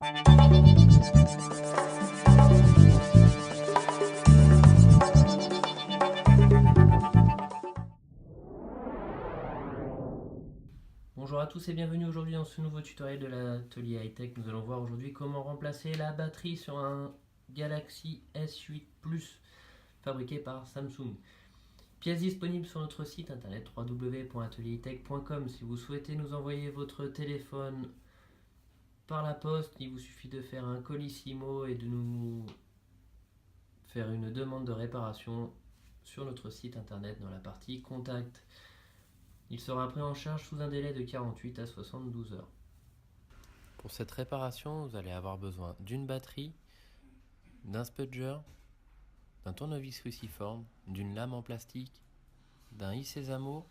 Bonjour à tous et bienvenue aujourd'hui dans ce nouveau tutoriel de l'atelier high-tech. Nous allons voir aujourd'hui comment remplacer la batterie sur un Galaxy S8 Plus fabriqué par Samsung. Pièces disponibles sur notre site internet www.ateliertech.com. Si vous souhaitez nous envoyer votre téléphone par la poste, il vous suffit de faire un colissimo et de nous faire une demande de réparation sur notre site internet dans la partie contact. Il sera pris en charge sous un délai de 48 à 72 heures. Pour cette réparation, vous allez avoir besoin d'une batterie, d'un spudger, d'un tournevis cruciforme, d'une lame en plastique, d'un e-sésamo,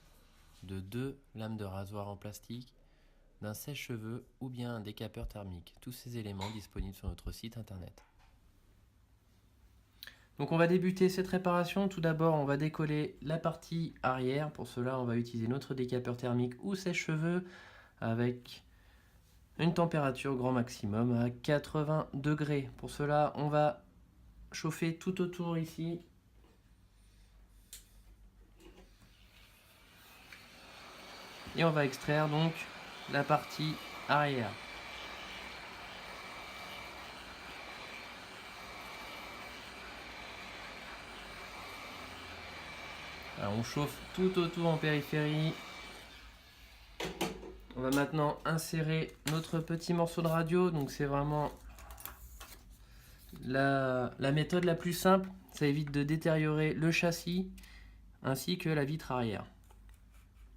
de 2 lames de rasoir en plastique, d'un sèche-cheveux ou bien un décapeur thermique. Tous ces éléments disponibles sur notre site internet. Donc on va débuter cette réparation. Tout d'abord, on va décoller la partie arrière. Pour cela, on va utiliser notre décapeur thermique ou sèche-cheveux avec une température grand maximum à 80 degrés. Pour cela, on va chauffer tout autour ici. Et on va extraire donc la partie arrière. Alors on chauffe tout autour en périphérie. On va maintenant insérer notre petit morceau de radio. Donc c'est vraiment la méthode la plus simple. Ça évite de détériorer le châssis ainsi que la vitre arrière.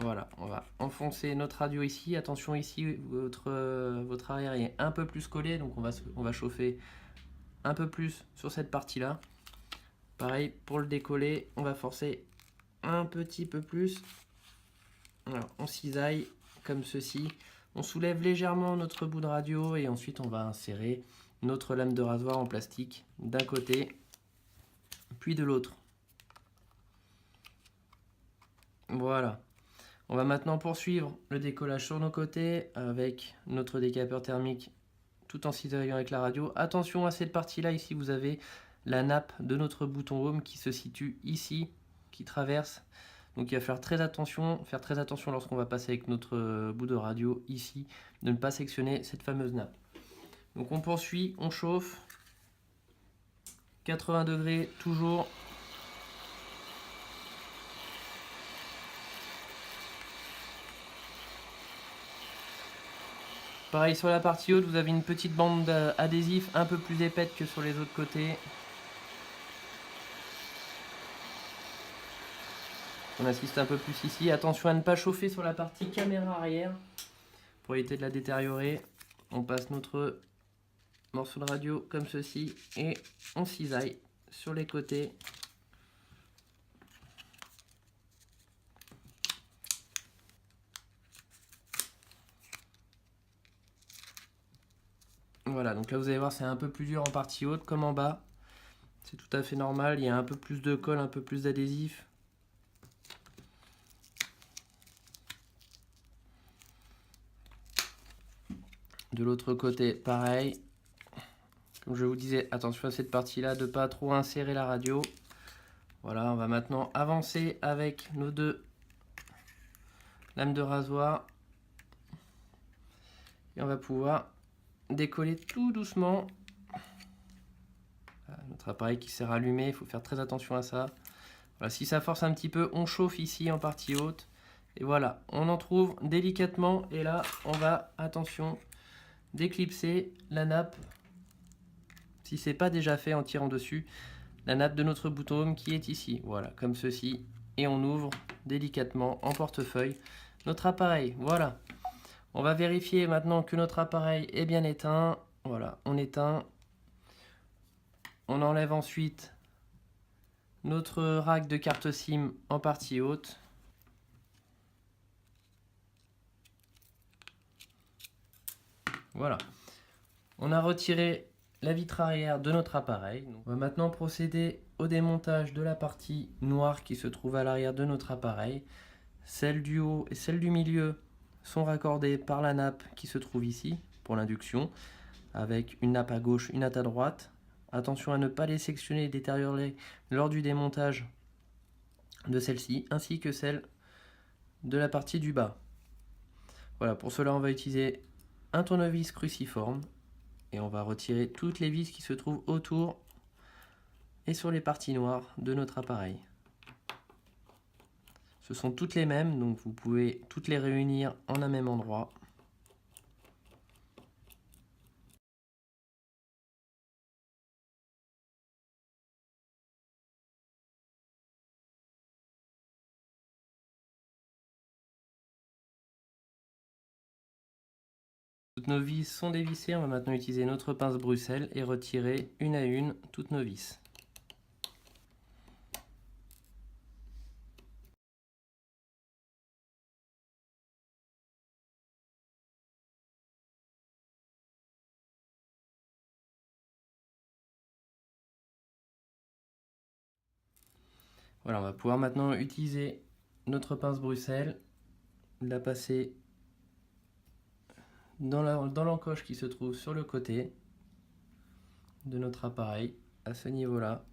Voilà, on va enfoncer notre radio ici. Attention ici, votre arrière est un peu plus collé, donc on va chauffer un peu plus sur cette partie-là. Pareil, pour le décoller, on va forcer un petit peu plus. Alors, on cisaille comme ceci. On soulève légèrement notre bout de radio et ensuite on va insérer notre lame de rasoir en plastique d'un côté, puis de l'autre. Voilà. On va maintenant poursuivre le décollage sur nos côtés avec notre décapeur thermique tout en cisaillant avec la radio. Attention à cette partie-là, ici vous avez la nappe de notre bouton home qui se situe ici, qui traverse. Donc il va faire très attention lorsqu'on va passer avec notre bout de radio ici, de ne pas sectionner cette fameuse nappe. Donc on poursuit, on chauffe, 80 degrés toujours. Pareil sur la partie haute, vous avez une petite bande adhésif un peu plus épaisse que sur les autres côtés. On assiste un peu plus ici. Attention à ne pas chauffer sur la partie caméra arrière pour éviter de la détériorer. On passe notre morceau de radio comme ceci et on cisaille sur les côtés. Voilà, donc là vous allez voir c'est un peu plus dur en partie haute comme en bas. C'est tout à fait normal, il y a un peu plus de colle, un peu plus d'adhésif. De l'autre côté, pareil. Comme je vous disais, attention à cette partie-là, de ne pas trop insérer la radio. Voilà, on va maintenant avancer avec nos 2 lames de rasoir. Et on va pouvoir décoller tout doucement. Voilà, notre appareil qui s'est rallumé, il faut faire très attention à ça. Voilà, si ça force un petit peu, on chauffe ici en partie haute. Et voilà, on en trouve délicatement. Et là, on va, attention, déclipser la nappe. Si ce n'est pas déjà fait en tirant dessus, la nappe de notre bouton home qui est ici. Voilà, comme ceci. Et on ouvre délicatement en portefeuille notre appareil. Voilà. On va vérifier maintenant que notre appareil est bien éteint. Voilà, on éteint. On enlève ensuite notre rack de carte SIM en partie haute. Voilà. On a retiré la vitre arrière de notre appareil. Donc, on va maintenant procéder au démontage de la partie noire qui se trouve à l'arrière de notre appareil. Celle du haut et celle du milieu sont raccordées par la nappe qui se trouve ici pour l'induction. avec une nappe à gauche, une nappe à droite. Attention à ne pas les sectionner et détériorer lors du démontage de celle-ci, ainsi que celle de la partie du bas. Voilà, pour cela on va utiliser un tournevis cruciforme et on va retirer toutes les vis qui se trouvent autour et sur les parties noires de notre appareil. Ce sont toutes les mêmes, donc vous pouvez toutes les réunir en un même endroit. Toutes nos vis sont dévissées, on va maintenant utiliser notre pince Bruxelles et retirer une à une toutes nos vis. Voilà, on va pouvoir maintenant utiliser notre pince Bruxelles, la passer dans l'encoche qui se trouve sur le côté de notre appareil, à ce niveau-là,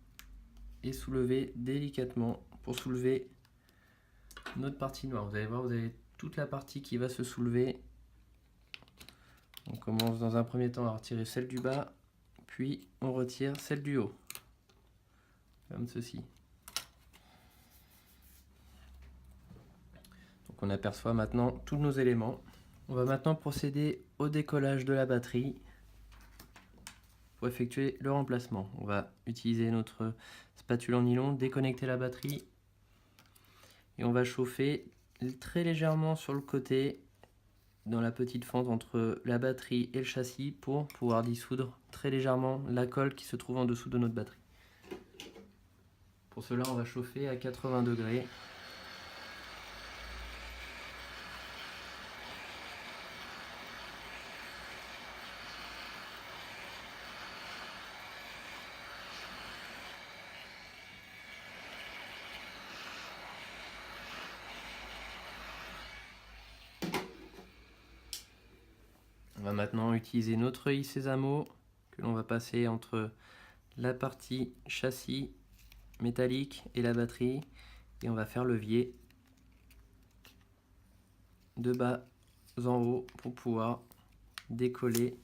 et soulever délicatement pour soulever notre partie noire. Vous allez voir, vous avez toute la partie qui va se soulever. On commence dans un premier temps à retirer celle du bas, puis on retire celle du haut, comme ceci. Donc on aperçoit maintenant tous nos éléments. On va maintenant procéder au décollage de la batterie pour effectuer le remplacement. On va utiliser notre spatule en nylon, déconnecter la batterie et on va chauffer très légèrement sur le côté dans la petite fente entre la batterie et le châssis pour pouvoir dissoudre très légèrement la colle qui se trouve en dessous de notre batterie. Pour cela, on va chauffer à 80 degrés. On va maintenant utiliser notre œil sésamo que l'on va passer entre la partie châssis métallique et la batterie et on va faire levier de bas en haut pour pouvoir décoller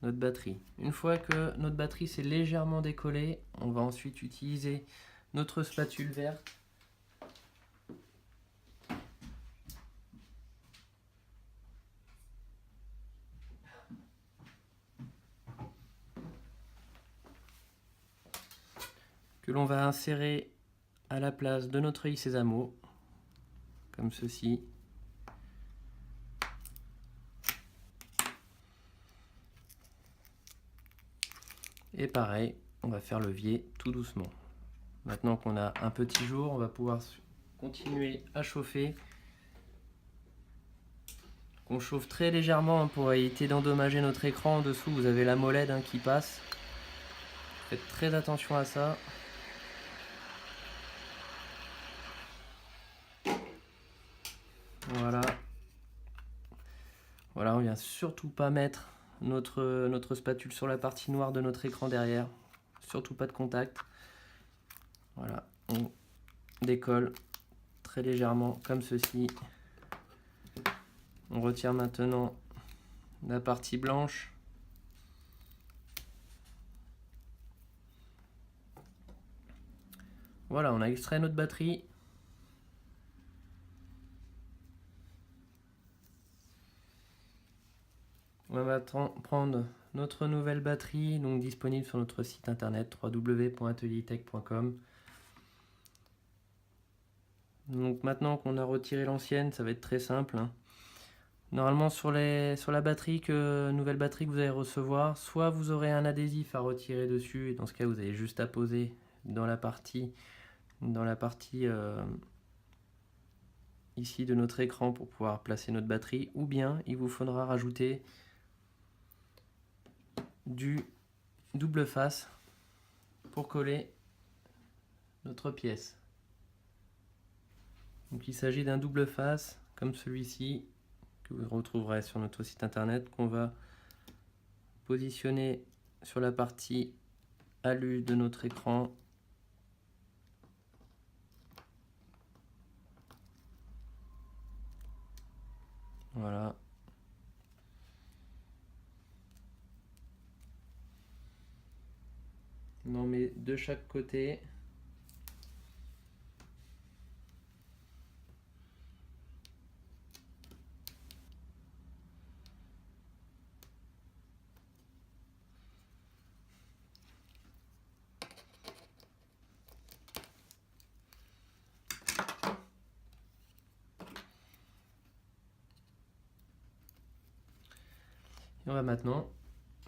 notre batterie. Une fois que notre batterie s'est légèrement décollée, on va ensuite utiliser notre spatule verte que l'on va insérer à la place de notre œil sésamo, comme ceci. Et pareil, on va faire levier tout doucement. Maintenant qu'on a un petit jour, on va pouvoir continuer à chauffer. On chauffe très légèrement pour éviter d'endommager notre écran. En dessous, vous avez la molette qui passe. Faites très attention à ça. Voilà. Voilà, on vient surtout pas mettre notre spatule sur la partie noire de notre écran derrière. Surtout pas de contact. Voilà, on décolle très légèrement comme ceci. On retire maintenant la partie blanche. Voilà, on a extrait notre batterie. On va maintenant prendre notre nouvelle batterie, donc disponible sur notre site internet www.ateliertech.com. Donc maintenant qu'on a retiré l'ancienne, ça va être très simple. Normalement sur la batterie, nouvelle batterie que vous allez recevoir, soit vous aurez un adhésif à retirer dessus, et dans ce cas vous avez juste à poser dans la partie ici de notre écran pour pouvoir placer notre batterie, ou bien il vous faudra rajouter du double face pour coller notre pièce. Donc il s'agit d'un double face comme celui-ci que vous retrouverez sur notre site internet qu'on va positionner sur la partie alu de notre écran. Voilà. On en met de chaque côté. Et on va maintenant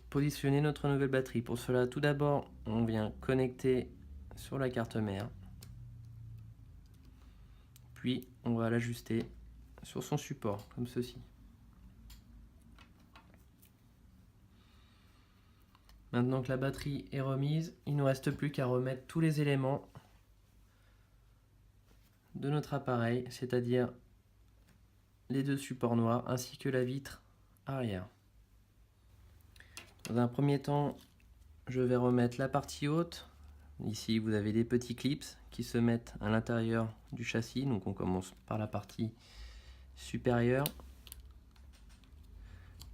positionner notre nouvelle batterie. Pour cela, tout d'abord, on vient connecter sur la carte mère. Puis, on va l'ajuster sur son support, comme ceci. Maintenant que la batterie est remise, il ne nous reste plus qu'à remettre tous les éléments de notre appareil, c'est-à-dire les deux supports noirs ainsi que la vitre arrière. Dans un premier temps, je vais remettre la partie haute. Ici, vous avez des petits clips qui se mettent à l'intérieur du châssis. Donc on commence par la partie supérieure.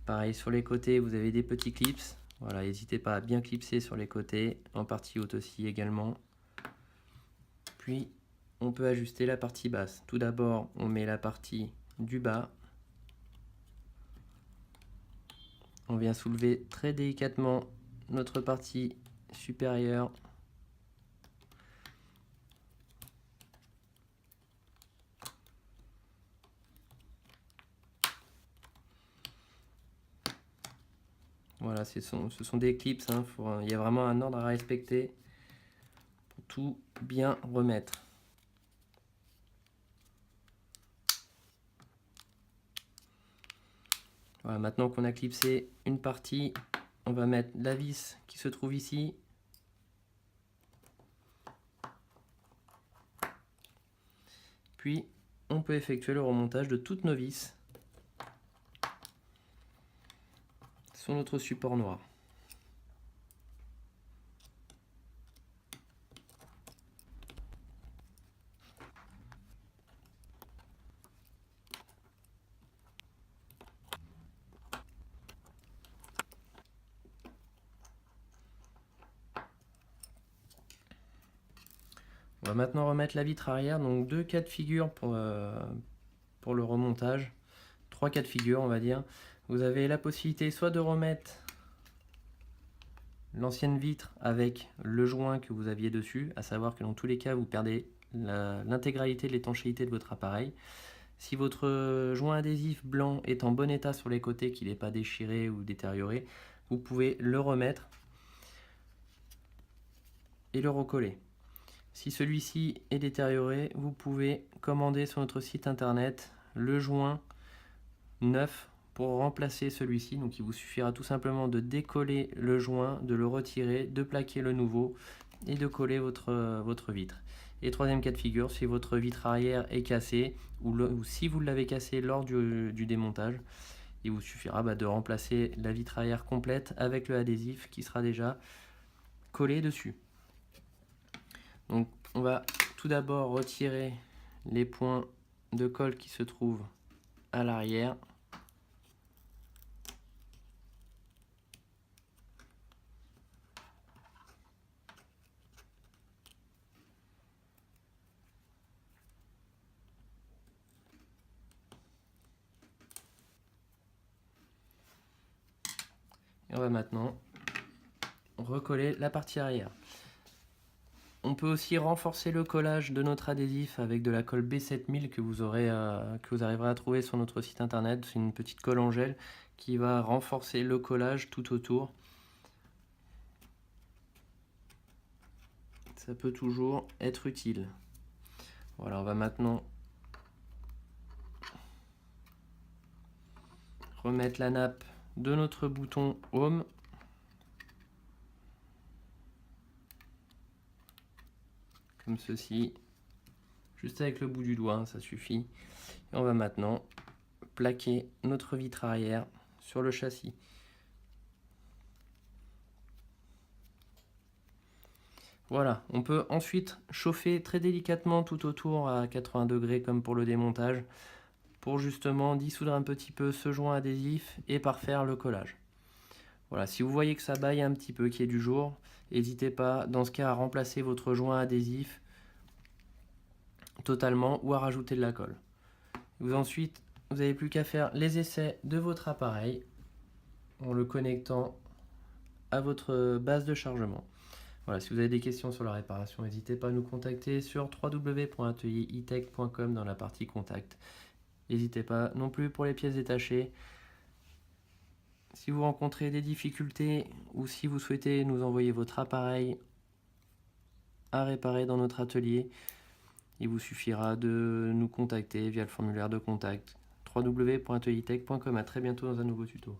Pareil, sur les côtés, vous avez des petits clips. Voilà, n'hésitez pas à bien clipser sur les côtés, en partie haute aussi également. Puis, on peut ajuster la partie basse. Tout d'abord, on met la partie du bas. On vient soulever très délicatement notre partie supérieure. Voilà, ce sont des clips, hein, il y a vraiment un ordre à respecter pour tout bien remettre. Voilà, maintenant qu'on a clipsé une partie, on va mettre la vis qui se trouve ici. Puis, on peut effectuer le remontage de toutes nos vis sur notre support noir. On va maintenant remettre la vitre arrière, donc deux cas de figure pour le remontage, trois cas de figure on va dire. Vous avez la possibilité soit de remettre l'ancienne vitre avec le joint que vous aviez dessus, à savoir que dans tous les cas vous perdez l'intégralité de l'étanchéité de votre appareil. Si votre joint adhésif blanc est en bon état sur les côtés, qu'il n'est pas déchiré ou détérioré, vous pouvez le remettre et le recoller. Si celui-ci est détérioré, vous pouvez commander sur notre site internet le joint neuf pour remplacer celui-ci. Donc il vous suffira tout simplement de décoller le joint, de le retirer, de plaquer le nouveau et de coller votre vitre. Et troisième cas de figure, si votre vitre arrière est cassée ou si vous l'avez cassée lors du démontage, il vous suffira de remplacer la vitre arrière complète avec le adhésif qui sera déjà collé dessus. Donc on va tout d'abord retirer les points de colle qui se trouvent à l'arrière. Et on va maintenant recoller la partie arrière. On peut aussi renforcer le collage de notre adhésif avec de la colle B7000 que vous arriverez à trouver sur notre site internet. C'est une petite colle en gel qui va renforcer le collage tout autour. Ça peut toujours être utile. Voilà, on va maintenant remettre la nappe de notre bouton Home. Comme ceci, juste avec le bout du doigt, hein, ça suffit. Et on va maintenant plaquer notre vitre arrière sur le châssis. Voilà, on peut ensuite chauffer très délicatement tout autour à 80 degrés comme pour le démontage, pour justement dissoudre un petit peu ce joint adhésif et parfaire le collage. Voilà, si vous voyez que ça baille un petit peu, qu'il y ait du jour, n'hésitez pas dans ce cas à remplacer votre joint adhésif totalement ou à rajouter de la colle. Ensuite, vous n'avez plus qu'à faire les essais de votre appareil en le connectant à votre base de chargement. Voilà, si vous avez des questions sur la réparation, n'hésitez pas à nous contacter sur www.atelieritech.com dans la partie contact. N'hésitez pas non plus pour les pièces détachées. Si vous rencontrez des difficultés ou si vous souhaitez nous envoyer votre appareil à réparer dans notre atelier, il vous suffira de nous contacter via le formulaire de contact www.atelieritech.com. À très bientôt dans un nouveau tuto.